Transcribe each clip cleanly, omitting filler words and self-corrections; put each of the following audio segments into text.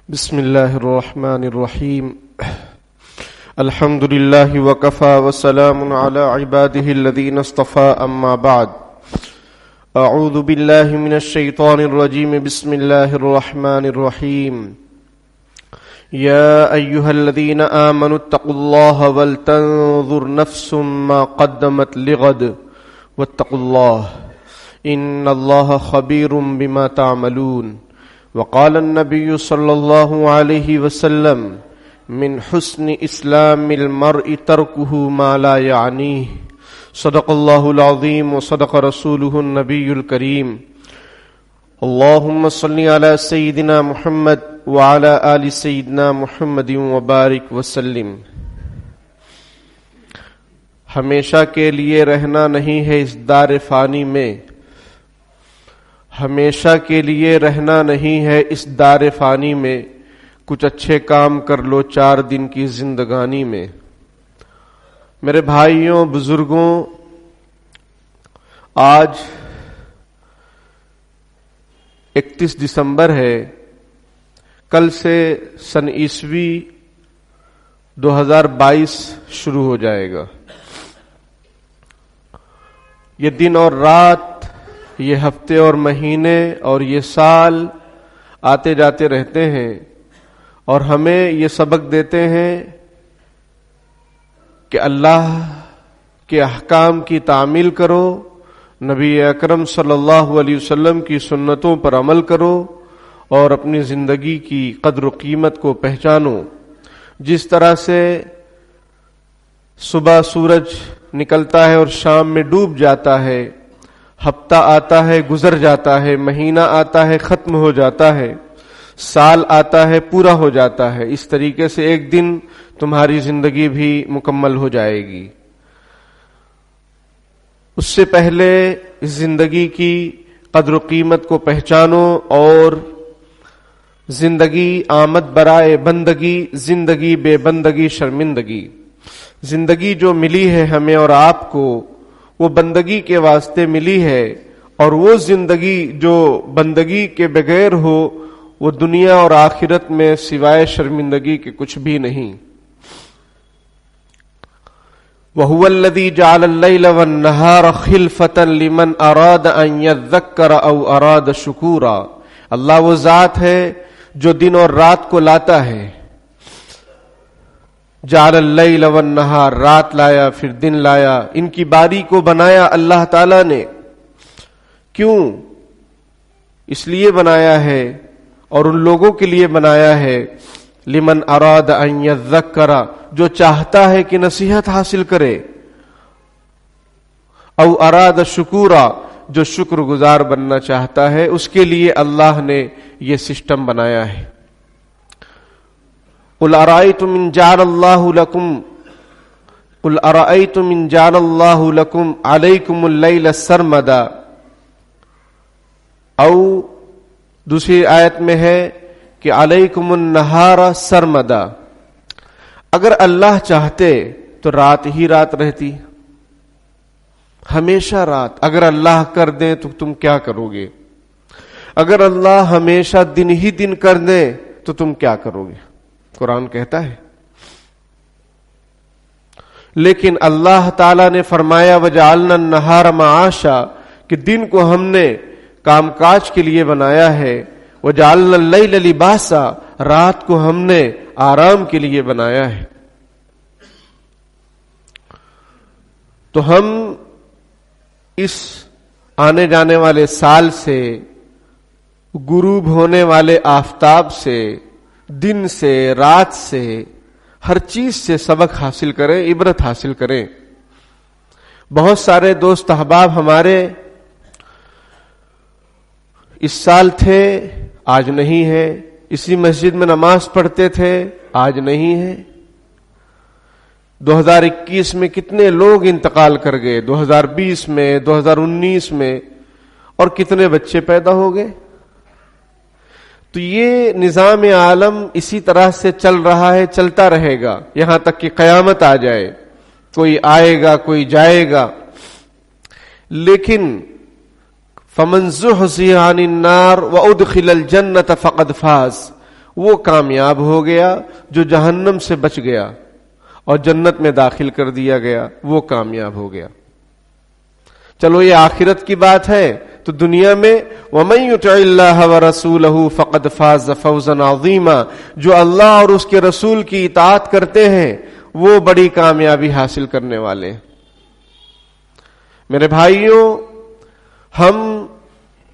بسم الله الرحمن الرحيم الحمد لله وكفى وسلام على عباده الذين اصطفى أما بعد أعوذ بالله من الشيطان الرجيم بسم الله الرحمن الرحيم يا أيها الذين آمنوا اتقوا الله ولتنظر نفس ما قدمت لغد واتقوا الله إن الله خبير بما تعملون وقال النبي صلى الله عليه وسلم من حسن إسلام المرء تركه ما لا يعنيه صدق الله العظيم وصدق رسوله النبي الكريم اللهم صل على سيدنا محمد وعلى آل سيدنا محمد وبارك وسلم۔ ہمیشہ کے لیے رہنا نہیں ہے اس دار فانی میں، ہمیشہ کے لیے رہنا نہیں ہے اس دار فانی میں، کچھ اچھے کام کر لو 4 دن کی زندگانی میں۔ میرے بھائیوں بزرگوں، آج 31 دسمبر ہے، کل سے سن عیسوی 2022 شروع ہو جائے گا۔ یہ دن اور رات، یہ ہفتے اور مہینے اور یہ سال آتے جاتے رہتے ہیں اور ہمیں یہ سبق دیتے ہیں کہ اللہ کے احکام کی تعمیل کرو، نبی اکرم صلی اللہ علیہ وسلم کی سنتوں پر عمل کرو اور اپنی زندگی کی قدر و قیمت کو پہچانو۔ جس طرح سے صبح سورج نکلتا ہے اور شام میں ڈوب جاتا ہے، ہفتہ آتا ہے گزر جاتا ہے، مہینہ آتا ہے ختم ہو جاتا ہے، سال آتا ہے پورا ہو جاتا ہے، اس طریقے سے ایک دن تمہاری زندگی بھی مکمل ہو جائے گی۔ اس سے پہلے اس زندگی کی قدر و قیمت کو پہچانو اور زندگی آمد برائے بندگی، زندگی بے بندگی شرمندگی۔ زندگی جو ملی ہے ہمیں اور آپ کو، وہ بندگی کے واسطے ملی ہے، اور وہ زندگی جو بندگی کے بغیر ہو وہ دنیا اور آخرت میں سوائے شرمندگی کے کچھ بھی نہیں۔ وَهُوَ الَّذِي جَعَلَ اللَّيْلَ وَالنَّهَارَ خِلْفَةً لِمَنْ أَرَادَ أَنْ يَذَّكَّرَ أَوْ أَرَادَ شُكُورًا۔ اللہ وہ ذات ہے جو دن اور رات کو لاتا ہے۔ جعل اللیل والنہار، رات لایا پھر دن لایا، ان کی باری کو بنایا اللہ تعالی نے۔ کیوں؟ اس لیے بنایا ہے اور ان لوگوں کے لیے بنایا ہے لمن اراد ان یذکر، جو چاہتا ہے کہ نصیحت حاصل کرے، او اراد شکورا، جو شکر گزار بننا چاہتا ہے، اس کے لیے اللہ نے یہ سسٹم بنایا ہے۔ قل ارأيتم إن جعل الله لكم عليكم الليل سرمدا، او دوسری آیت میں ہے کہ علیکم النہار سرمدا، اگر اللہ چاہتے تو رات ہی رات رہتی، ہمیشہ رات۔ اگر اللہ کر دیں تو تم کیا کرو گے؟ اگر اللہ ہمیشہ دن ہی دن کر دیں تو تم کیا کرو گے؟ قرآن کہتا ہے۔ لیکن اللہ تعالی نے فرمایا وَجَعَلْنَا النَّهَارَ مَعَاشًا، کہ دن کو ہم نے کام کاج کے لیے بنایا ہے، وَجَعَلْنَا اللَّيْلَ لِبَاسًا، رات کو ہم نے آرام کے لیے بنایا ہے۔ تو ہم اس آنے جانے والے سال سے، غروب ہونے والے آفتاب سے، دن سے، رات سے، ہر چیز سے سبق حاصل کریں، عبرت حاصل کریں۔ بہت سارے دوست احباب ہمارے اس سال تھے، آج نہیں ہے، اسی مسجد میں نماز پڑھتے تھے، آج نہیں ہے۔ 2021 میں کتنے لوگ انتقال کر گئے، 2020 میں، 2019 میں، اور کتنے بچے پیدا ہو گئے۔ تو یہ نظام عالم اسی طرح سے چل رہا ہے، چلتا رہے گا یہاں تک کہ قیامت آ جائے۔ کوئی آئے گا، کوئی جائے گا، لیکن فَمَنْ زُحْزِحَ عَنِ النَّارِ وَأُدْخِلَ الْجَنَّةَ فَقَدْ فَازَ، وہ کامیاب ہو گیا. جو جہنم سے بچ گیا اور جنت میں داخل کر دیا گیا وہ کامیاب ہو گیا. چلو یہ آخرت کی بات ہے. تو دنیا میں وَمَن يُطِعِ اللَّهَ وَرَسُولَهُ فَقَدْ فَازَ فَوْزًا عَظِيمًا، جو اللہ اور اس کے رسول کی اطاعت کرتے ہیں وہ بڑی کامیابی حاصل کرنے والے ہیں. میرے بھائیوں، ہم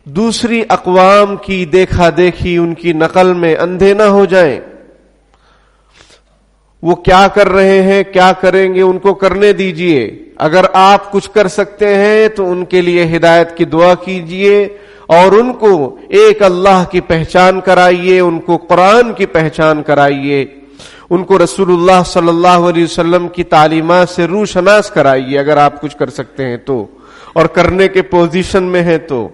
دوسری اقوام کی دیکھا دیکھی، ان کی نقل میں اندھے نہ ہو جائیں. وہ کیا کر رہے ہیں، کیا کریں گے، ان کو کرنے دیجئے. اگر آپ کچھ کر سکتے ہیں تو ان کے لیے ہدایت کی دعا کیجئے اور ان کو ایک اللہ کی پہچان کرائیے، ان کو قرآن کی پہچان کرائیے، ان کو رسول اللہ صلی اللہ علیہ وسلم کی تعلیمات سے روشناس کرائیے اگر آپ کچھ کر سکتے ہیں تو، اور کرنے کے پوزیشن میں ہیں تو.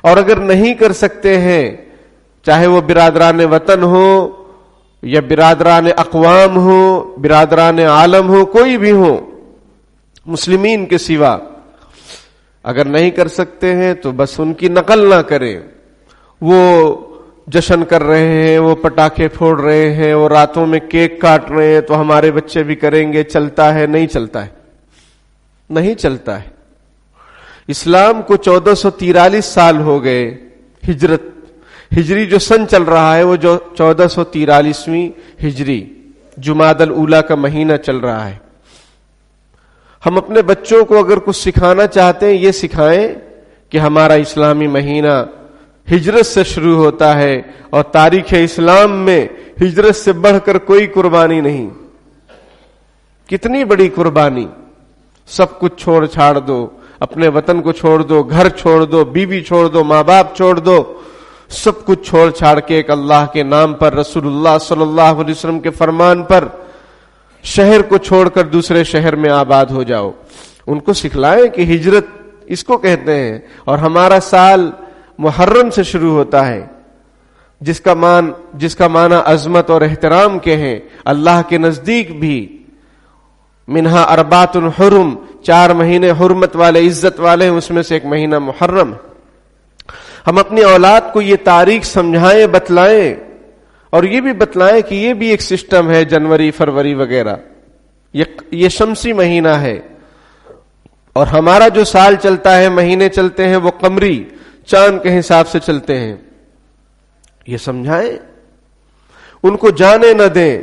اور اگر نہیں کر سکتے ہیں، چاہے وہ برادران وطن ہو یا برادران اقوام ہو، برادران عالم ہو، کوئی بھی ہو مسلمین کے سوا، اگر نہیں کر سکتے ہیں تو بس ان کی نقل نہ کریں. وہ جشن کر رہے ہیں، وہ پٹاخے پھوڑ رہے ہیں، وہ راتوں میں کیک کاٹ رہے ہیں تو ہمارے بچے بھی کریں گے. چلتا ہے؟ نہیں چلتا ہے، نہیں چلتا ہے. اسلام کو 1443 سال ہو گئے. ہجری جو سن چل رہا ہے وہ جو 1443ویں ہجری جمادی الاولیٰ کا مہینہ چل رہا ہے. ہم اپنے بچوں کو اگر کچھ سکھانا چاہتے ہیں یہ سکھائیں کہ ہمارا اسلامی مہینہ ہجرت سے شروع ہوتا ہے اور تاریخ اسلام میں ہجرت سے بڑھ کر کوئی قربانی نہیں. کتنی بڑی قربانی! سب کچھ چھوڑ چھاڑ دو، اپنے وطن کو چھوڑ دو، گھر چھوڑ دو، بیوی چھوڑ دو، ماں باپ چھوڑ دو، سب کچھ چھوڑ چھاڑ کے ایک اللہ کے نام پر، رسول اللہ صلی اللہ علیہ وسلم کے فرمان پر شہر کو چھوڑ کر دوسرے شہر میں آباد ہو جاؤ. ان کو سکھلائیں کہ ہجرت اس کو کہتے ہیں. اور ہمارا سال محرم سے شروع ہوتا ہے جس کا معنی عظمت اور احترام کے ہیں. اللہ کے نزدیک بھی منہا اربعۃ حرم، 4 مہینے حرمت والے، عزت والے ہیں، اس میں سے ایک مہینہ محرم. ہم اپنی اولاد کو یہ تاریخ سمجھائیں، بتلائیں، اور یہ بھی بتلائیں کہ یہ بھی ایک سسٹم ہے، جنوری فروری وغیرہ، یہ شمسی مہینہ ہے. اور ہمارا جو سال چلتا ہے، مہینے چلتے ہیں، وہ قمری چاند کے حساب سے چلتے ہیں. یہ سمجھائیں. ان کو جانے نہ دیں،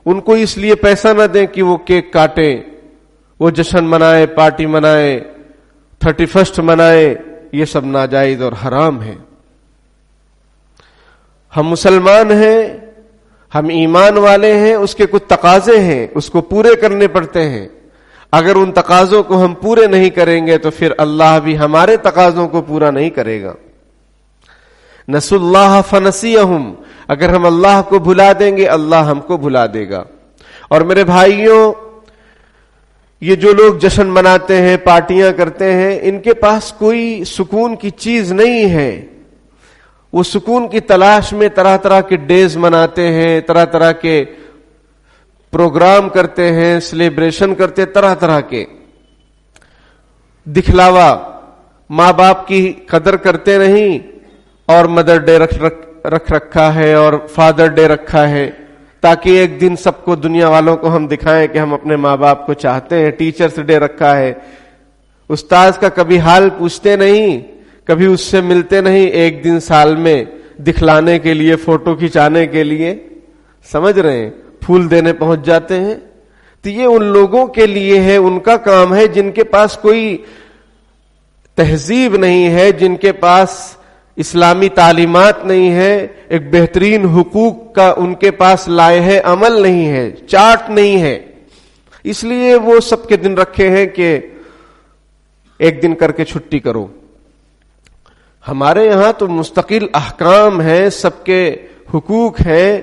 ان کو اس لیے پیسہ نہ دیں کہ وہ کیک کاٹیں، وہ جشن منائے، پارٹی منائے، 31 منائے. یہ سب ناجائز اور حرام ہے. ہم مسلمان ہیں، ہم ایمان والے ہیں، اس کے کچھ تقاضے ہیں، اس کو پورے کرنے پڑتے ہیں. اگر ان تقاضوں کو ہم پورے نہیں کریں گے تو پھر اللہ بھی ہمارے تقاضوں کو پورا نہیں کرے گا. نسوا اللہ فنسیہم، اگر ہم اللہ کو بھلا دیں گے اللہ ہم کو بھلا دے گا. اور میرے بھائیوں، یہ جو لوگ جشن مناتے ہیں، پارٹیاں کرتے ہیں، ان کے پاس کوئی سکون کی چیز نہیں ہے. وہ سکون کی تلاش میں طرح طرح کے ڈیز مناتے ہیں، طرح طرح کے پروگرام کرتے ہیں، سیلیبریشن کرتے، طرح طرح کے دکھلاوا. ماں باپ کی قدر کرتے نہیں، اور مدر ڈے رکھ رکھا ہے اور فادر ڈے رکھا ہے تاکہ ایک دن سب کو، دنیا والوں کو ہم دکھائیں کہ ہم اپنے ماں باپ کو چاہتے ہیں. ٹیچرز ڈے رکھا ہے. استاذ کا کبھی حال پوچھتے نہیں، کبھی اس سے ملتے نہیں، ایک دن سال میں دکھلانے کے لیے، فوٹو کھینچانے کے لیے، سمجھ رہے ہیں، پھول دینے پہنچ جاتے ہیں. تو یہ ان لوگوں کے لیے ہے، ان کا کام ہے جن کے پاس کوئی تہذیب نہیں ہے، جن کے پاس اسلامی تعلیمات نہیں ہے، ایک بہترین حقوق کا ان کے پاس لائحہ عمل نہیں ہے، چارٹ نہیں ہے. اس لیے وہ سب کے دن رکھے ہیں کہ ایک دن کر کے چھٹی کرو. ہمارے یہاں تو مستقل احکام ہیں، سب کے حقوق ہیں،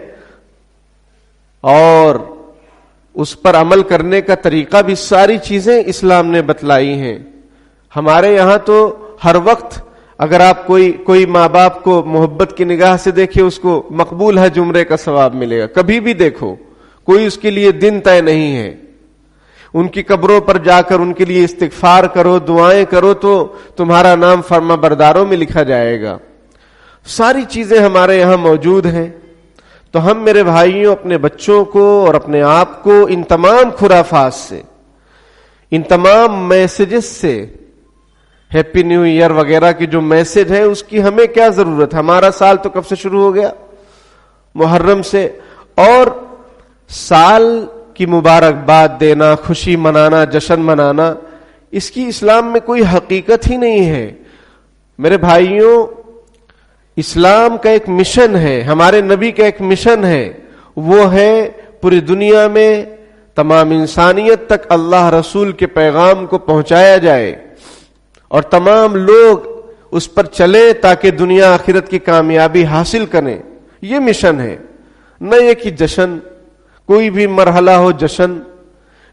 اور اس پر عمل کرنے کا طریقہ بھی ساری چیزیں اسلام نے بتلائی ہیں. ہمارے یہاں تو ہر وقت اگر آپ کوئی ماں باپ کو محبت کی نگاہ سے دیکھے، اس کو مقبول حج عمرے کا ثواب ملے گا. کبھی بھی دیکھو، کوئی اس کے لیے دن طے نہیں ہے. ان کی قبروں پر جا کر ان کے لیے استغفار کرو، دعائیں کرو تو تمہارا نام فرما برداروں میں لکھا جائے گا. ساری چیزیں ہمارے یہاں موجود ہیں. تو ہم میرے بھائیوں اپنے بچوں کو اور اپنے آپ کو ان تمام خرافات سے، ان تمام میسیجز سے، ہیپی نیو ایئر وغیرہ کے جو میسج ہے اس کی ہمیں کیا ضرورت ہے؟ ہمارا سال تو کب سے شروع ہو گیا؟ محرم سے. اور سال کی مبارکباد دینا، خوشی منانا، جشن منانا، اس کی اسلام میں کوئی حقیقت ہی نہیں ہے. میرے بھائیوں، اسلام کا ایک مشن ہے، ہمارے نبی کا ایک مشن ہے، وہ ہے پوری دنیا میں تمام انسانیت تک اللہ رسول کے پیغام کو پہنچایا جائے اور تمام لوگ اس پر چلیں تاکہ دنیا آخرت کی کامیابی حاصل کریں. یہ مشن ہے، نہ یہ کہ جشن، کوئی بھی مرحلہ ہو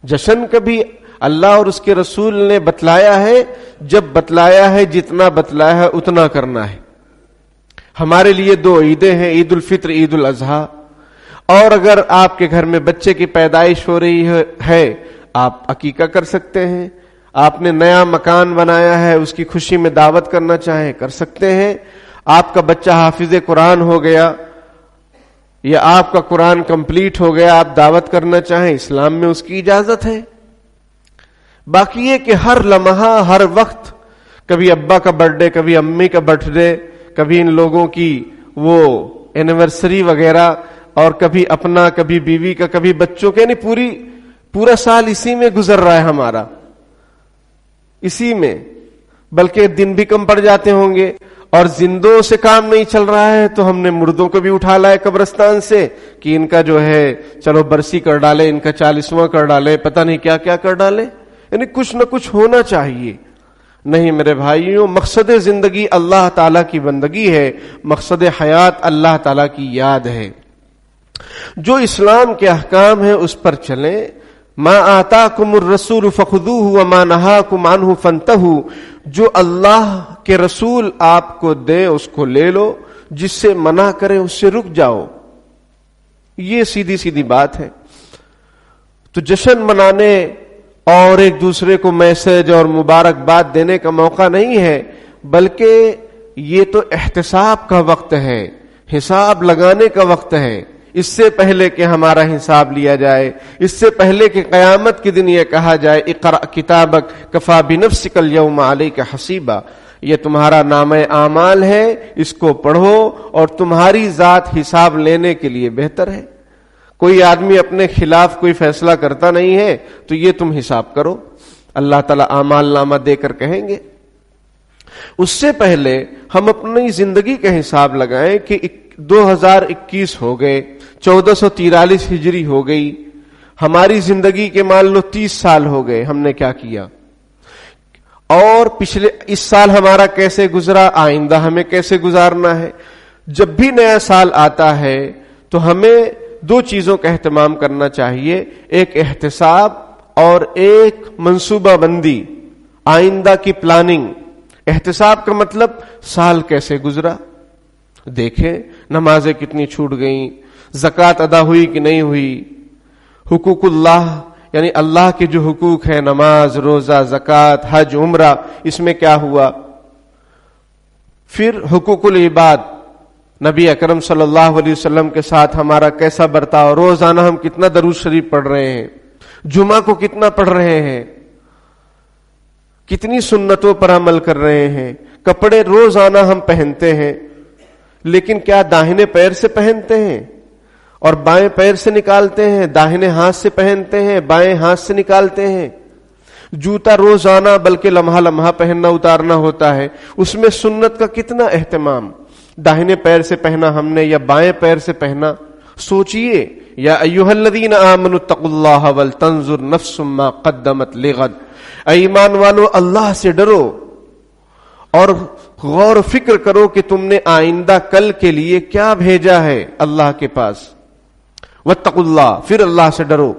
جشن کبھی اللہ اور اس کے رسول نے بتلایا ہے، جب بتلایا ہے جتنا بتلایا ہے اتنا کرنا ہے. ہمارے لیے 2 عیدیں ہیں، عید الفطر، عید الاضحیٰ. اور اگر آپ کے گھر میں بچے کی پیدائش ہو رہی ہے آپ عقیقہ کر سکتے ہیں. آپ نے نیا مکان بنایا ہے، اس کی خوشی میں دعوت کرنا چاہیں کر سکتے ہیں. آپ کا بچہ حافظ قرآن ہو گیا یا آپ کا قرآن کمپلیٹ ہو گیا، آپ دعوت کرنا چاہیں، اسلام میں اس کی اجازت ہے. باقی یہ کہ ہر لمحہ، ہر وقت، کبھی ابا کا برتھ ڈے، کبھی امی کا برتھ ڈے، کبھی ان لوگوں کی وہ اینیورسری وغیرہ، اور کبھی اپنا، کبھی بیوی کا، کبھی بچوں کا، یعنی پورا سال اسی میں گزر رہا ہے ہمارا، اسی میں. بلکہ دن بھی کم پڑ جاتے ہوں گے. اور زندوں سے کام نہیں چل رہا ہے تو ہم نے مردوں کو بھی اٹھا لائے قبرستان سے کہ ان کا جو ہے چلو برسی کر ڈالے، ان کا 40واں کر ڈالے، پتہ نہیں کیا کیا کر ڈالے. یعنی کچھ نہ کچھ ہونا چاہیے. نہیں میرے بھائیوں، مقصد زندگی اللہ تعالیٰ کی بندگی ہے، مقصد حیات اللہ تعالیٰ کی یاد ہے. جو اسلام کے احکام ہیں اس پر چلیں. ما آتاکم الرسول فخذوہ وما نہاکم عنہ فانتہوا. جو اللہ کے رسول آپ کو دے اس کو لے لو، جس سے منع کرے اس سے رک جاؤ. یہ سیدھی سیدھی بات ہے. تو جشن منانے اور ایک دوسرے کو میسج اور مبارکباد دینے کا موقع نہیں ہے، بلکہ یہ تو احتساب کا وقت ہے، حساب لگانے کا وقت ہے. اس سے پہلے کہ ہمارا حساب لیا جائے، اس سے پہلے کہ قیامت کے دن یہ کہا جائے اقرأ کتابک کفی بنفسک اليوم علیک حسیبا، یہ تمہارا نامہ اعمال ہے، اس کو پڑھو اور تمہاری ذات حساب لینے کے لیے بہتر ہے. کوئی آدمی اپنے خلاف کوئی فیصلہ کرتا نہیں ہے تو یہ تم حساب کرو، اللہ تعالیٰ اعمال نامہ دے کر کہیں گے. اس سے پہلے ہم اپنی زندگی کا حساب لگائیں کہ 2021 ہو گئے، 1443 ہجری ہو گئی، ہماری زندگی کے مان لو 30 سال ہو گئے. ہم نے کیا کیا اور پچھلے اس سال ہمارا کیسے گزرا، آئندہ ہمیں کیسے گزارنا ہے. جب بھی نیا سال آتا ہے تو ہمیں 2 چیزوں کا اہتمام کرنا چاہیے، ایک احتساب اور ایک منصوبہ بندی، آئندہ کی پلاننگ. احتساب کا مطلب سال کیسے گزرا، دیکھیں نمازیں کتنی چھوٹ گئیں، زکوٰۃ ادا ہوئی کہ نہیں ہوئی، حقوق اللہ یعنی اللہ کے جو حقوق ہیں، نماز، روزہ، زکوٰۃ، حج، عمرہ، اس میں کیا ہوا. پھر حقوق العباد، نبی اکرم صلی اللہ علیہ وسلم کے ساتھ ہمارا کیسا برتاؤ، روزانہ ہم کتنا درود شریف پڑھ رہے ہیں، جمعہ کو کتنا پڑھ رہے ہیں، کتنی سنتوں پر عمل کر رہے ہیں. کپڑے روزانہ ہم پہنتے ہیں، لیکن کیا داہنے پیر سے پہنتے ہیں اور بائیں پیر سے نکالتے ہیں، داہنے ہاتھ سے پہنتے ہیں، بائیں ہاتھ سے نکالتے ہیں. جوتا روزانہ بلکہ لمحہ لمحہ پہننا اتارنا ہوتا ہے، اس میں سنت کا کتنا اہتمام. داہنے پیر سے پہنا ہم نے یا بائیں پیر سے پہنا. سوچئے، یا ایھا الذین آمنوا اتقوا اللہ ولتنظر نفس ما قدمت لغد. اے ایمان والو، اللہ سے ڈرو اور غور و فکر کرو کہ تم نے آئندہ کل کے لیے کیا بھیجا ہے اللہ کے پاس. واتقوا اللہ، پھر اللہ سے ڈرو.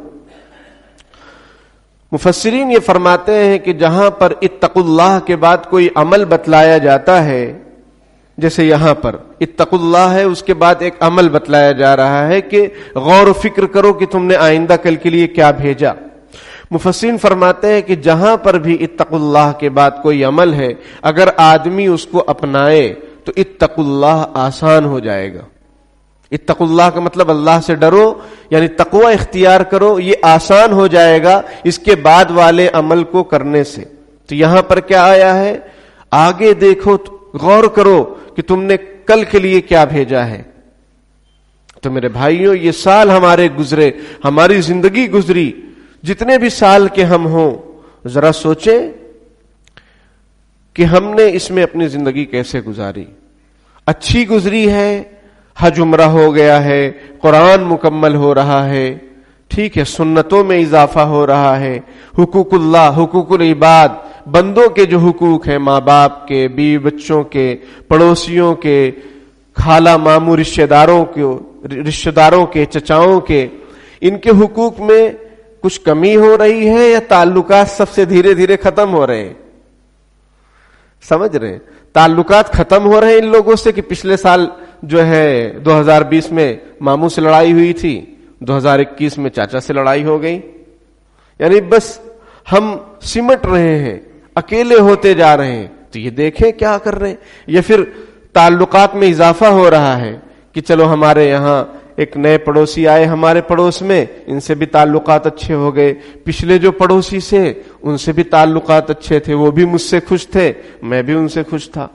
مفسرین یہ فرماتے ہیں کہ جہاں پر اتقوا اللہ کے بعد کوئی عمل بتلایا جاتا ہے، جیسے یہاں پر اتقوا اللہ ہے، اس کے بعد ایک عمل بتلایا جا رہا ہے کہ غور و فکر کرو کہ تم نے آئندہ کل کے لیے کیا بھیجا. مفسرین فرماتے ہیں کہ جہاں پر بھی اتقوا اللہ کے بعد کوئی عمل ہے، اگر آدمی اس کو اپنائے تو اتقوا اللہ آسان ہو جائے گا. اتقوا اللہ کا مطلب اللہ سے ڈرو، یعنی تقوی اختیار کرو، یہ آسان ہو جائے گا اس کے بعد والے عمل کو کرنے سے۔ تو یہاں پر کیا آیا ہے؟ آگے دیکھو، غور کرو کہ تم نے کل کے لیے کیا بھیجا ہے۔ تو میرے بھائیوں، یہ سال ہمارے گزرے، ہماری زندگی گزری، جتنے بھی سال کے ہم ہوں، ذرا سوچیں کہ ہم نے اس میں اپنی زندگی کیسے گزاری۔ اچھی گزری ہے، حج عمرہ ہو گیا ہے، قرآن مکمل ہو رہا ہے، ٹھیک ہے، سنتوں میں اضافہ ہو رہا ہے، حقوق اللہ، حقوق العباد، بندوں کے جو حقوق ہیں، ماں باپ کے، بیوی بچوں کے، پڑوسیوں کے، خالہ ماموں رشتہ داروں کے، چچاؤں کے، ان کے حقوق میں کچھ کمی ہو رہی ہے یا تعلقات سب سے دھیرے دھیرے ختم ہو رہے ہیں؟ سمجھ رہے ہیں؟ تعلقات ختم ہو رہے ہیں ان لوگوں سے کہ پچھلے سال جو ہے 2020 میں ماموں سے لڑائی ہوئی تھی، 2021 میں چاچا سے لڑائی ہو گئی، یعنی بس ہم سمٹ رہے ہیں، اکیلے ہوتے جا رہے ہیں۔ تو یہ دیکھیں کیا کر رہے ہیں۔ یا پھر تعلقات میں اضافہ ہو رہا ہے کہ چلو ہمارے یہاں ایک نئے پڑوسی آئے ہمارے پڑوس میں، ان سے بھی تعلقات اچھے ہو گئے، پچھلے جو پڑوسی سے ان سے بھی تعلقات اچھے تھے، وہ بھی مجھ سے خوش تھے، میں بھی ان سے خوش تھا۔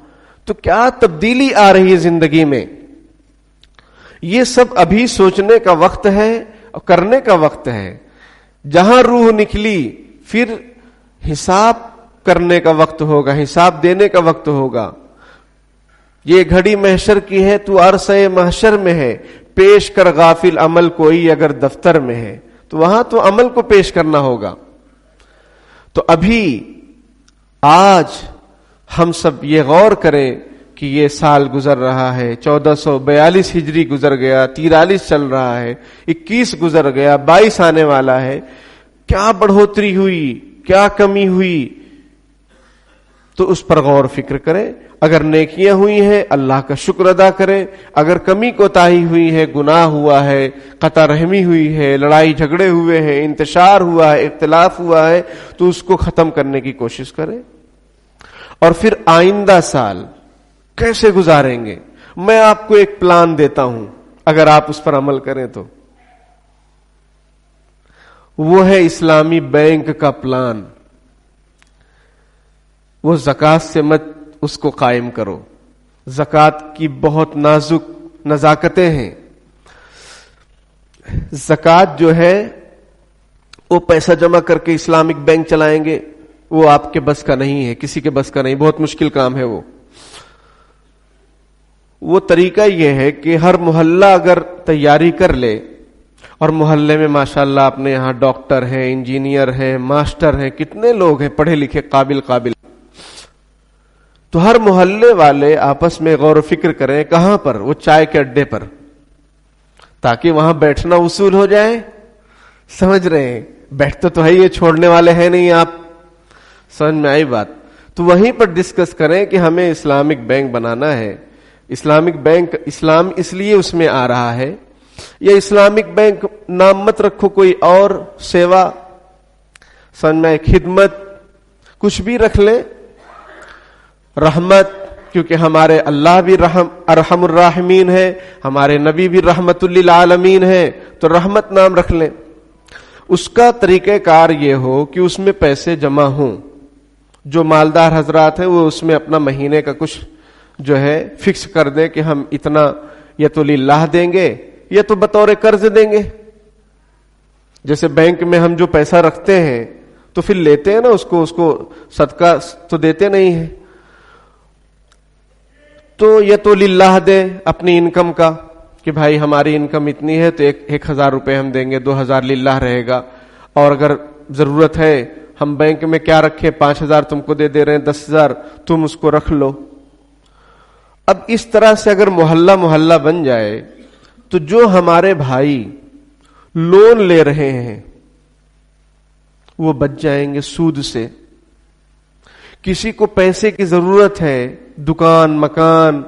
تو کیا تبدیلی آ رہی ہے زندگی میں؟ یہ سب ابھی سوچنے کا وقت ہے اور کرنے کا وقت ہے۔ جہاں روح نکلی پھر حساب کرنے کا وقت ہوگا، حساب دینے کا وقت ہوگا۔ یہ گھڑی محشر کی ہے، تو عرصہ محشر میں ہے، پیش کر غافل عمل کوئی اگر دفتر میں ہے، تو وہاں تو عمل کو پیش کرنا ہوگا۔ تو ابھی آج ہم سب یہ غور کریں کہ یہ سال گزر رہا ہے، 1442 ہجری گزر گیا، 43 چل رہا ہے، 21 گزر گیا، 22 آنے والا ہے، کیا بڑھوتری ہوئی، کیا کمی ہوئی، تو اس پر غور فکر کریں۔ اگر نیکیاں ہوئی ہیں اللہ کا شکر ادا کریں، اگر کمی کوتاہی ہوئی ہے، گناہ ہوا ہے، قطع رحمی ہوئی ہے، لڑائی جھگڑے ہوئے ہیں، انتشار ہوا ہے، اختلاف ہوا ہے، تو اس کو ختم کرنے کی کوشش کریں۔ اور پھر آئندہ سال کیسے گزاریں گے؟ میں آپ کو ایک پلان دیتا ہوں، اگر آپ اس پر عمل کریں تو وہ ہے اسلامی بینک کا پلان۔ وہ زکوٰۃ سے مت اس کو قائم کرو، زکوٰۃ کی بہت نازک نزاکتیں ہیں۔ زکوٰۃ جو ہے وہ پیسہ جمع کر کے اسلامک بینک چلائیں گے، وہ آپ کے بس کا نہیں ہے، کسی کے بس کا نہیں، بہت مشکل کام ہے وہ طریقہ یہ ہے کہ ہر محلہ اگر تیاری کر لے، اور محلے میں ماشاءاللہ اپنے یہاں ڈاکٹر ہیں، انجینئر ہیں، ماسٹر ہیں، کتنے لوگ ہیں پڑھے لکھے قابل، تو ہر محلے والے آپس میں غور و فکر کریں، کہاں پر؟ وہ چائے کے اڈے پر، تاکہ وہاں بیٹھنا وصول ہو جائے۔ سمجھ رہے ہیں؟ بیٹھتے تو ہے، یہ چھوڑنے والے ہیں نہیں، آپ سمجھ میں آئی بات؟ تو وہیں پر ڈسکس کریں کہ ہمیں اسلامک بینک بنانا ہے۔ اسلامک بینک، اسلام اس لیے اس میں آ رہا ہے، یا اسلامک بینک نام مت رکھو، کوئی اور سیوا، سمجھ میں، خدمت، کچھ بھی رکھ لیں، رحمت، کیونکہ ہمارے اللہ بھی ارحم الراحمین ہے، ہمارے نبی بھی رحمت للعالمین ہے، تو رحمت نام رکھ لیں۔ اس کا طریقہ کار یہ ہو کہ اس میں پیسے جمع ہوں، جو مالدار حضرات ہیں وہ اس میں اپنا مہینے کا کچھ جو ہے فکس کر دیں کہ ہم اتنا یا تو للہ دیں گے یا تو بطور قرض دیں گے۔ جیسے بینک میں ہم جو پیسہ رکھتے ہیں تو پھر لیتے ہیں نا اس کو صدقہ تو دیتے نہیں ہیں، تو یا تو للہ دیں اپنی انکم کا کہ بھائی ہماری انکم اتنی ہے تو 1000 روپے ہم دیں گے، 2000 للہ رہے گا، اور اگر ضرورت ہے ہم بینک میں کیا رکھیں، 5000 تم کو دے رہے ہیں، 10000 تم اس کو رکھ لو۔ اب اس طرح سے اگر محلہ محلہ بن جائے تو جو ہمارے بھائی لون لے رہے ہیں وہ بچ جائیں گے سود سے۔ کسی کو پیسے کی ضرورت ہے، دکان مکان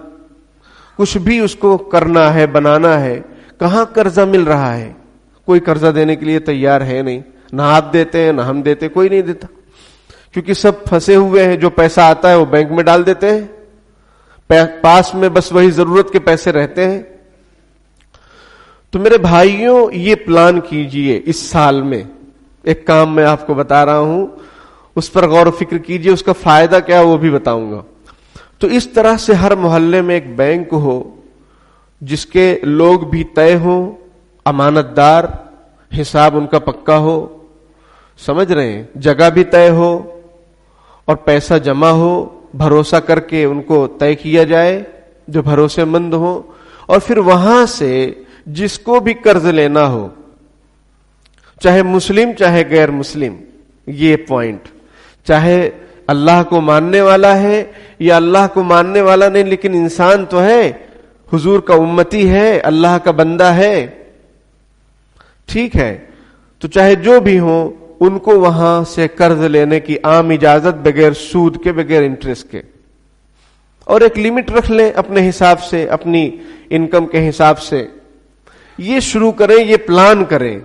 کچھ بھی اس کو کرنا ہے، بنانا ہے، کہاں قرضہ مل رہا ہے؟ کوئی قرضہ دینے کے لیے تیار ہے نہیں، نہ آپ دیتے ہیں نہ ہم دیتے، کوئی نہیں دیتا، کیونکہ سب پھنسے ہوئے ہیں، جو پیسہ آتا ہے وہ بینک میں ڈال دیتے ہیں، پاس میں بس وہی ضرورت کے پیسے رہتے ہیں۔ تو میرے بھائیوں یہ پلان کیجئے اس سال میں، ایک کام میں آپ کو بتا رہا ہوں، اس پر غور و فکر کیجئے، اس کا فائدہ کیا وہ بھی بتاؤں گا۔ تو اس طرح سے ہر محلے میں ایک بینک ہو جس کے لوگ بھی طے ہوں، امانت دار، حساب ان کا پکا ہو، سمجھ رہے ہیں، جگہ بھی طے ہو اور پیسہ جمع ہو، بھروسہ کر کے ان کو طے کیا جائے جو بھروسے مند ہو، اور پھر وہاں سے جس کو بھی قرض لینا ہو، چاہے مسلم چاہے غیر مسلم، یہ پوائنٹ، چاہے اللہ کو ماننے والا ہے یا اللہ کو ماننے والا نہیں لیکن انسان تو ہے، حضور کا امتی ہے، اللہ کا بندہ ہے، ٹھیک ہے، تو چاہے جو بھی ہو ان کو وہاں سے قرض لینے کی عام اجازت، بغیر سود کے، بغیر انٹرسٹ کے، اور ایک لمٹ رکھ لیں اپنے حساب سے، اپنی انکم کے حساب سے، یہ شروع کریں، یہ پلان کریں۔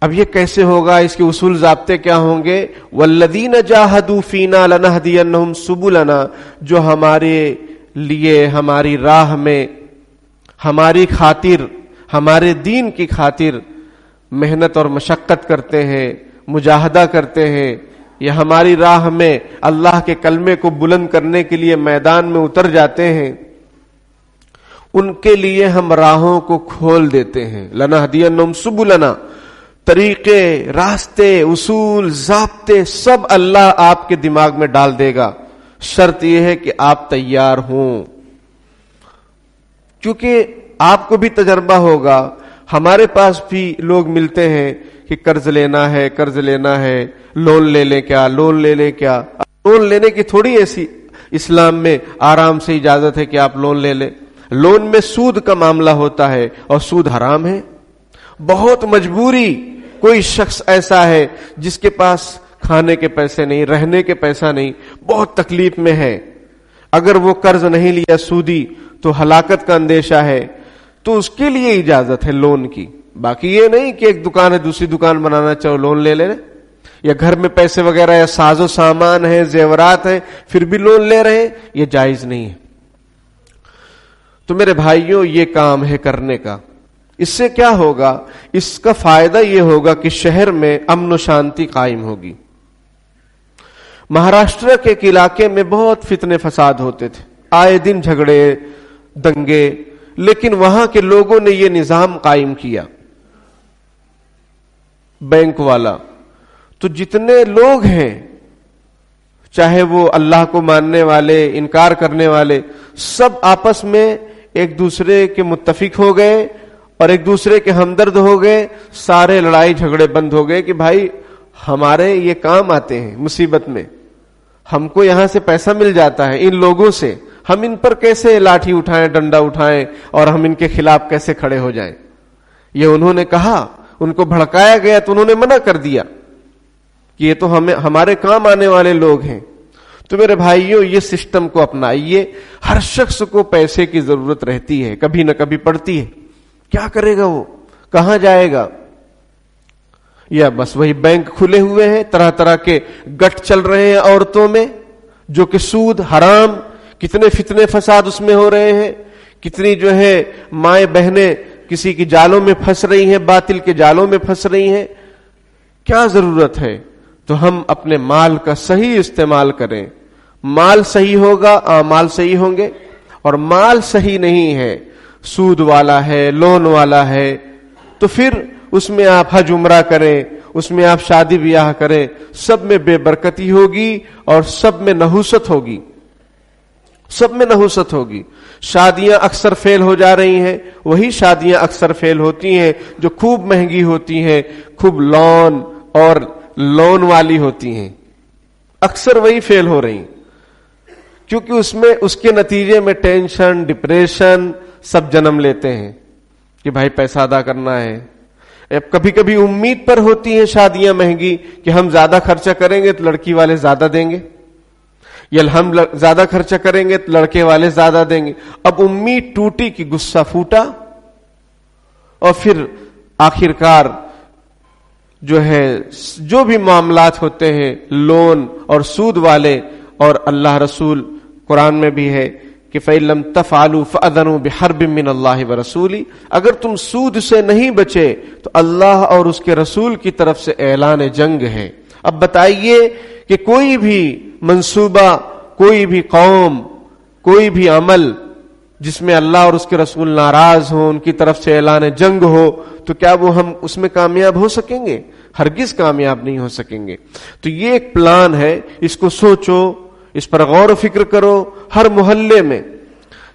اب یہ کیسے ہوگا، اس کے اصول ضابطے کیا ہوں گے؟ والذین جاہدوا فینا لنہدینہم سبلنا، جو ہمارے لیے ہماری راہ میں ہماری خاطر، ہمارے دین کی خاطر محنت اور مشقت کرتے ہیں، مجاہدہ کرتے ہیں، یا ہماری راہ میں اللہ کے کلمے کو بلند کرنے کے لیے میدان میں اتر جاتے ہیں، ان کے لیے ہم راہوں کو کھول دیتے ہیں۔ لنہدینہم سبلنا، طریقے، راستے، اصول، ضابطے سب اللہ آپ کے دماغ میں ڈال دے گا، شرط یہ ہے کہ آپ تیار ہوں، کیونکہ آپ کو بھی تجربہ ہوگا، ہمارے پاس بھی لوگ ملتے ہیں کہ قرض لینا ہے، قرض لینا ہے، لون لے لیں کیا، لون لے لیں کیا۔ لون لینے کی تھوڑی ایسی اسلام میں آرام سے اجازت ہے کہ آپ لون لے لیں، لون میں سود کا معاملہ ہوتا ہے اور سود حرام ہے۔ بہت مجبوری، کوئی شخص ایسا ہے جس کے پاس کھانے کے پیسے نہیں، رہنے کے پیسہ نہیں، بہت تکلیف میں ہے، اگر وہ قرض نہیں لیا سودی تو ہلاکت کا اندیشہ ہے، تو اس کے لیے اجازت ہے لون کی۔ باقی یہ نہیں کہ ایک دکان ہے دوسری دکان بنانا چاہو لون لے لیں، یا گھر میں پیسے وغیرہ یا ساز و سامان ہے، زیورات ہیں، پھر بھی لون لے رہے ہیں، یہ جائز نہیں ہے۔ تو میرے بھائیوں یہ کام ہے کرنے کا۔ اس سے کیا ہوگا؟ اس کا فائدہ یہ ہوگا کہ شہر میں امن و شانتی قائم ہوگی۔ مہاراشٹر کے ایک علاقے میں بہت فتنے فساد ہوتے تھے، آئے دن جھگڑے، دنگے، لیکن وہاں کے لوگوں نے یہ نظام قائم کیا، بینک والا، تو جتنے لوگ ہیں چاہے وہ اللہ کو ماننے والے، انکار کرنے والے، سب آپس میں ایک دوسرے کے متفق ہو گئے اور ایک دوسرے کے ہمدرد ہو گئے، سارے لڑائی جھگڑے بند ہو گئے کہ بھائی ہمارے یہ کام آتے ہیں مصیبت میں، ہم کو یہاں سے پیسہ مل جاتا ہے ان لوگوں سے، ہم ان پر کیسے لاٹھی اٹھائیں، ڈنڈا اٹھائیں اور ہم ان کے خلاف کیسے کھڑے ہو جائیں۔ یہ انہوں نے کہا، ان کو بھڑکایا گیا تو انہوں نے منع کر دیا کہ یہ تو ہمارے کام آنے والے لوگ ہیں۔ تو میرے بھائیوں یہ سسٹم کو اپنائیے۔ ہر شخص کو پیسے کی ضرورت رہتی ہے، کبھی نہ کبھی پڑتی ہے، کیا کرے گا وہ، کہاں جائے گا؟ یا بس وہی بینک کھلے ہوئے ہیں، طرح طرح کے گٹ چل رہے ہیں عورتوں میں، جو کہ سود، حرام، کتنے فتنے فساد اس میں ہو رہے ہیں، کتنی جو ہے مائیں بہنیں کسی کی جالوں میں پھنس رہی ہیں، باطل کے جالوں میں پھنس رہی ہیں۔ کیا ضرورت ہے؟ تو ہم اپنے مال کا صحیح استعمال کریں، مال صحیح ہوگا اعمال صحیح ہوں گے، اور مال صحیح نہیں ہے، سود والا ہے، لون والا ہے، تو پھر اس میں آپ حج عمرہ کریں، اس میں آپ شادی بیاہ کریں، سب میں بے برکتی ہوگی اور سب میں نحوست ہوگی، سب میں نحوست ہوگی۔ شادیاں اکثر فیل ہو جا رہی ہیں، وہی شادیاں اکثر فیل ہوتی ہیں جو خوب مہنگی ہوتی ہیں، خوب لون والی ہوتی ہیں، اکثر وہی فیل ہو رہی ہیں، کیونکہ اس کے نتیجے میں ٹینشن، ڈپریشن سب جنم لیتے ہیں کہ بھائی پیسہ ادا کرنا ہے۔ اب کبھی کبھی امید پر ہوتی ہیں شادیاں مہنگی کہ ہم زیادہ خرچہ کریں گے تو لڑکی والے زیادہ دیں گے، یا ہم زیادہ خرچہ کریں گے تو لڑکے والے زیادہ دیں گے۔ اب امید ٹوٹی کہ غصہ پھوٹا، اور پھر آخرکار جو ہے جو بھی معاملات ہوتے ہیں لون اور سود والے، اور اللہ رسول قرآن میں بھی ہے کہ فَإِن لَّمْ تَفْعَلُوا فَأَذَنُوا بِحَرْبٍ مِّنَ اللَّهِ وَرَسُولِهِ، اگر تم سود سے نہیں بچے تو اللہ اور اس کے رسول کی طرف سے اعلان جنگ ہے۔ اب بتائیے کہ کوئی بھی منصوبہ، کوئی بھی قوم، کوئی بھی عمل جس میں اللہ اور اس کے رسول ناراض ہوں، ان کی طرف سے اعلان جنگ ہو، تو کیا وہ ہم اس میں کامیاب ہو سکیں گے؟ ہرگز کامیاب نہیں ہو سکیں گے۔ تو یہ ایک پلان ہے، اس کو سوچو، اس پر غور و فکر کرو۔ ہر محلے میں،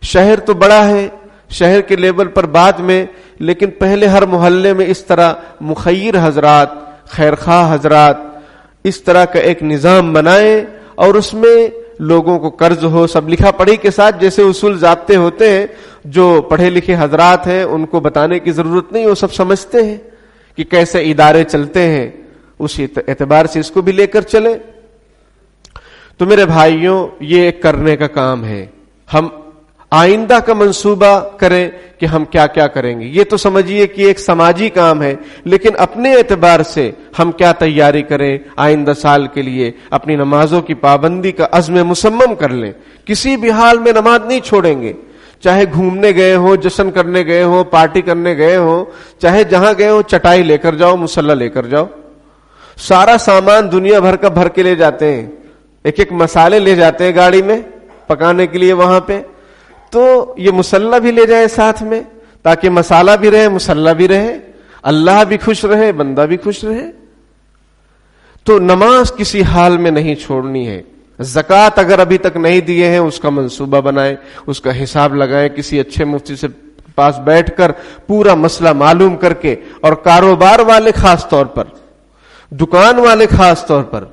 شہر تو بڑا ہے، شہر کے لیول پر بعد میں، لیکن پہلے ہر محلے میں اس طرح مخیر حضرات، خیرخواہ حضرات، اس طرح کا ایک نظام بنائیں، اور اس میں لوگوں کو قرض ہو۔ سب لکھا پڑھی کے ساتھ جیسے اصول ضابطے ہوتے ہیں، جو پڑھے لکھے حضرات ہیں ان کو بتانے کی ضرورت نہیں، وہ سب سمجھتے ہیں کہ کیسے ادارے چلتے ہیں، اسی اعتبار سے اس کو بھی لے کر چلیں۔ تو میرے بھائیوں، یہ ایک کرنے کا کام ہے۔ ہم آئندہ کا منصوبہ کریں کہ ہم کیا کیا کریں گے، یہ تو سمجھیے کہ ایک سماجی کام ہے، لیکن اپنے اعتبار سے ہم کیا تیاری کریں آئندہ سال کے لیے۔ اپنی نمازوں کی پابندی کا عزم مصمم کر لیں، کسی بھی حال میں نماز نہیں چھوڑیں گے، چاہے گھومنے گئے ہوں، جشن کرنے گئے ہوں، پارٹی کرنے گئے ہوں، چاہے جہاں گئے ہوں، چٹائی لے کر جاؤ، مصلی لے کر جاؤ، سارا سامان دنیا بھر کا بھر کے لے جاتے ہیں، ایک ایک مسالے لے جاتے ہیں گاڑی میں پکانے کے لیے وہاں پہ، تو یہ مصلی بھی لے جائے ساتھ میں، تاکہ مسالہ بھی رہے، مصلی بھی رہے، اللہ بھی خوش رہے، بندہ بھی خوش رہے۔ تو نماز کسی حال میں نہیں چھوڑنی ہے۔ زکوٰۃ اگر ابھی تک نہیں دیے ہیں، اس کا منصوبہ بنائیں، اس کا حساب لگائیں، کسی اچھے مفتی سے پاس بیٹھ کر پورا مسئلہ معلوم کر کے، اور کاروبار والے خاص طور پر، دکان والے خاص طور پر،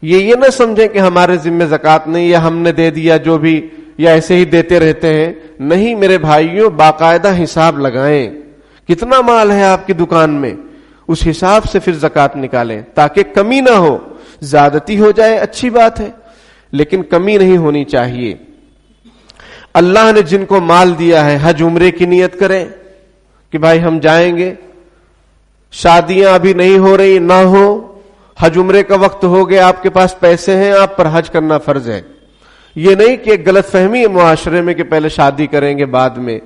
یہ نہ سمجھیں کہ ہمارے ذمہ زکوٰۃ نہیں، یا ہم نے دے دیا جو بھی، یا ایسے ہی دیتے رہتے ہیں۔ نہیں میرے بھائیوں، باقاعدہ حساب لگائیں، کتنا مال ہے آپ کی دکان میں، اس حساب سے پھر زکوٰۃ نکالیں، تاکہ کمی نہ ہو۔ زیادتی ہو جائے اچھی بات ہے، لیکن کمی نہیں ہونی چاہیے۔ اللہ نے جن کو مال دیا ہے، حج عمرے کی نیت کریں کہ بھائی ہم جائیں گے۔ شادیاں ابھی نہیں ہو رہی، نہ ہو، حج عمرے کا وقت ہو گیا، آپ کے پاس پیسے ہیں، آپ پر حج کرنا فرض ہے۔ یہ نہیں کہ ایک غلط فہمی ہے معاشرے میں کہ پہلے شادی کریں گے بعد میں،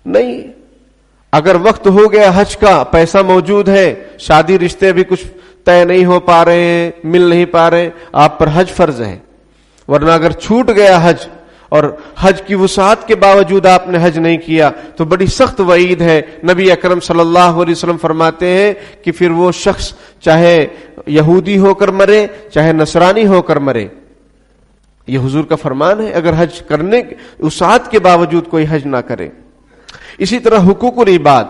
نہیں، اگر وقت ہو گیا حج کا، پیسہ موجود ہے، شادی رشتے بھی کچھ طے نہیں ہو پا رہے ہیں، مل نہیں پا رہے، آپ پر حج فرض ہے۔ ورنہ اگر چھوٹ گیا حج، اور حج کی وسعت کے باوجود آپ نے حج نہیں کیا، تو بڑی سخت وعید ہے۔ نبی اکرم صلی اللہ علیہ وسلم فرماتے ہیں کہ پھر وہ شخص چاہے یہودی ہو کر مرے، چاہے نصرانی ہو کر مرے، یہ حضور کا فرمان ہے، اگر حج کرنے وسعت کے باوجود کوئی حج نہ کرے۔ اسی طرح حقوق العباد،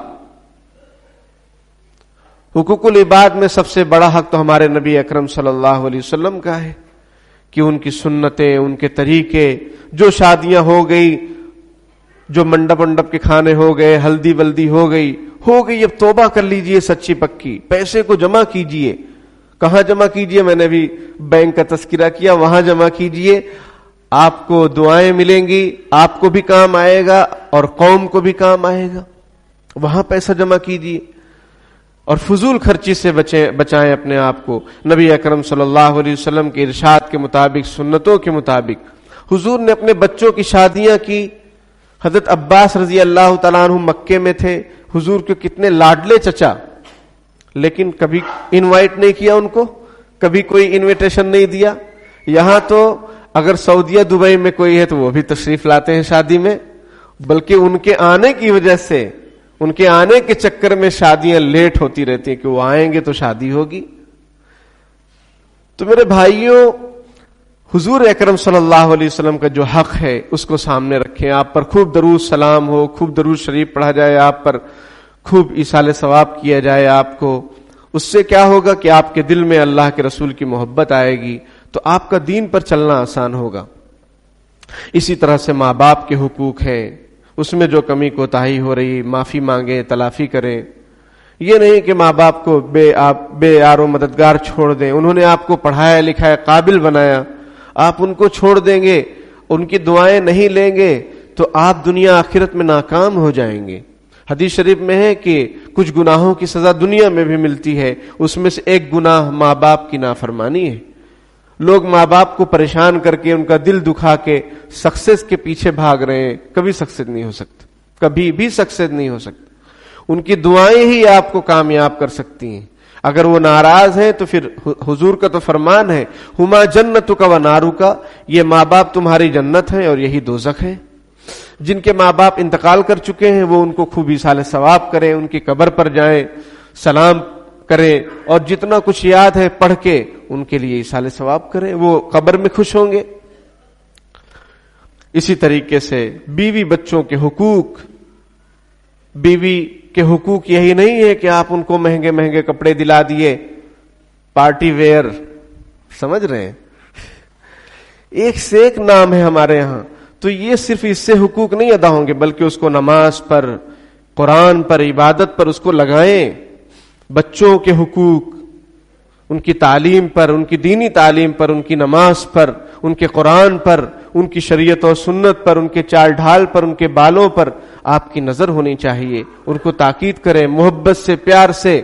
حقوق العباد میں سب سے بڑا حق تو ہمارے نبی اکرم صلی اللہ علیہ وسلم کا ہے کہ ان کی سنتیں، ان کے طریقے، جو شادیاں ہو گئی، جو منڈپ کے کھانے ہو گئے، ہلدی ولدی ہو گئی، اب توبہ کر لیجئے سچی پکی، پیسے کو جمع کیجئے۔ کہاں جمع کیجئے؟ میں نے بھی بینک کا تذکرہ کیا، وہاں جمع کیجئے، آپ کو دعائیں ملیں گی، آپ کو بھی کام آئے گا اور قوم کو بھی کام آئے گا، وہاں پیسہ جمع کیجئے، اور فضول خرچی سے بچائیں اپنے آپ کو۔ نبی اکرم صلی اللہ علیہ وسلم کے ارشاد کے مطابق، سنتوں کے مطابق حضور نے اپنے بچوں کی شادیاں کی۔ حضرت عباس رضی اللہ تعالیٰ عنہ مکے میں تھے، حضور کے کتنے لاڈلے چچا، لیکن کبھی انوائٹ نہیں کیا ان کو، کبھی کوئی انویٹیشن نہیں دیا۔ یہاں تو اگر سعودیہ دبئی میں کوئی ہے تو وہ بھی تشریف لاتے ہیں شادی میں، بلکہ ان کے آنے کی وجہ سے، ان کے آنے کے چکر میں شادیاں لیٹ ہوتی رہتی ہیں کہ وہ آئیں گے تو شادی ہوگی۔ تو میرے بھائیوں، حضور اکرم صلی اللہ علیہ وسلم کا جو حق ہے اس کو سامنے رکھیں، آپ پر خوب درود سلام ہو، خوب درود شریف پڑھا جائے، آپ پر خوب ایصال ثواب کیا جائے آپ کو۔ اس سے کیا ہوگا کہ آپ کے دل میں اللہ کے رسول کی محبت آئے گی، تو آپ کا دین پر چلنا آسان ہوگا۔ اسی طرح سے ماں باپ کے حقوق ہیں، اس میں جو کمی کوتاہی ہو رہی، معافی مانگیں، تلافی کریں۔ یہ نہیں کہ ماں باپ کو بے یار و مددگار چھوڑ دیں، انہوں نے آپ کو پڑھایا لکھایا، قابل بنایا، آپ ان کو چھوڑ دیں گے، ان کی دعائیں نہیں لیں گے تو آپ دنیا آخرت میں ناکام ہو جائیں گے۔ حدیث شریف میں ہے کہ کچھ گناہوں کی سزا دنیا میں بھی ملتی ہے، اس میں سے ایک گناہ ماں باپ کی نافرمانی ہے۔ لوگ ماں باپ کو پریشان کر کے ان کا دل دکھا کے سکسیس کے پیچھے بھاگ رہے ہیں، کبھی سکسیس نہیں ہو سکتا، کبھی بھی سکسیس نہیں ہو سکتا۔ ان کی دعائیں ہی آپ کو کامیاب کر سکتی ہیں۔ اگر وہ ناراض ہیں تو پھر حضور کا تو فرمان ہے، ہما جنتک و نارک، یہ ماں باپ تمہاری جنت ہے اور یہی دوزخ ہے۔ جن کے ماں باپ انتقال کر چکے ہیں وہ ان کو خوب ایصال ثواب کریں، ان کی قبر پر جائیں، سلام کریں، اور جتنا کچھ یاد ہے پڑھ کے ان کے لیے ایصال ثواب کریں، وہ قبر میں خوش ہوں گے۔ اسی طریقے سے بیوی بچوں کے حقوق، بیوی کے حقوق یہی نہیں ہے کہ آپ ان کو مہنگے مہنگے کپڑے دلا دیے، پارٹی ویئر، سمجھ رہے ہیں، ایک سے ایک نام ہے ہمارے ہاں، تو یہ صرف اس سے حقوق نہیں ادا ہوں گے، بلکہ اس کو نماز پر، قرآن پر، عبادت پر اس کو لگائیں۔ بچوں کے حقوق، ان کی تعلیم پر، ان کی دینی تعلیم پر، ان کی نماز پر، ان کے قرآن پر، ان کی شریعت و سنت پر، ان کے چال ڈھال پر، ان کے بالوں پر آپ کی نظر ہونی چاہیے، ان کو تاکید کریں محبت سے، پیار سے۔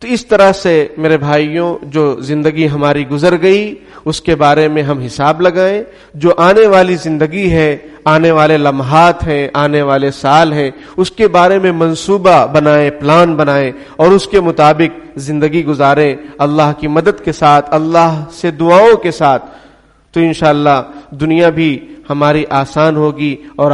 تو اس طرح سے میرے بھائیوں، جو زندگی ہماری گزر گئی اس کے بارے میں ہم حساب لگائیں، جو آنے والی زندگی ہے، آنے والے لمحات ہیں، آنے والے سال ہیں، اس کے بارے میں منصوبہ بنائیں، پلان بنائیں اور اس کے مطابق زندگی گزاریں، اللہ کی مدد کے ساتھ، اللہ سے دعاؤں کے ساتھ، تو انشاءاللہ دنیا بھی ہماری آسان ہوگی اور